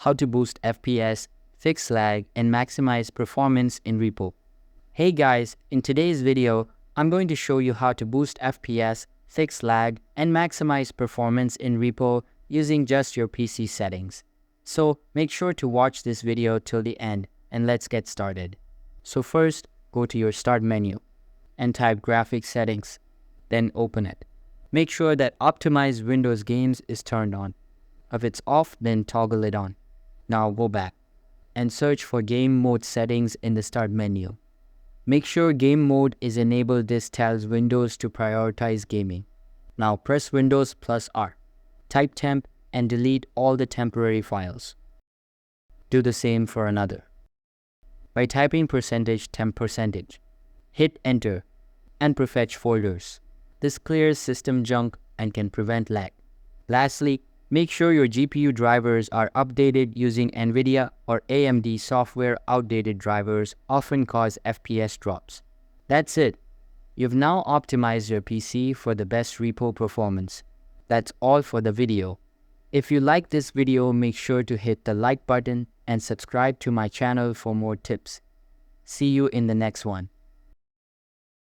how to boost FPS, fix lag, and maximize performance in REPO. Hey guys, in today's video, I'm going to show you how to boost FPS, fix lag, and maximize performance in REPO using just your PC settings. So make sure to watch this video till the end, and let's get started. So first, go to your Start menu and type Graphics Settings, then open it. Make sure that Optimize Windows Games is turned on. If it's off, then toggle it on. Now go back and search for Game Mode Settings in the Start menu. Make sure Game Mode is enabled. This tells Windows to prioritize gaming. Now press Windows plus R. Type temp and delete all the temporary files. Do the same for another. By typing %temp%, hit enter and prefetch folders. This clears system junk and can prevent lag. Lastly, make sure your GPU drivers are updated using NVIDIA or AMD software. Outdated drivers often cause FPS drops. That's it. You've now optimized your PC for the best REPO performance. That's all for the video. If you like this video, make sure to hit the like button and subscribe to my channel for more tips. See you in the next one.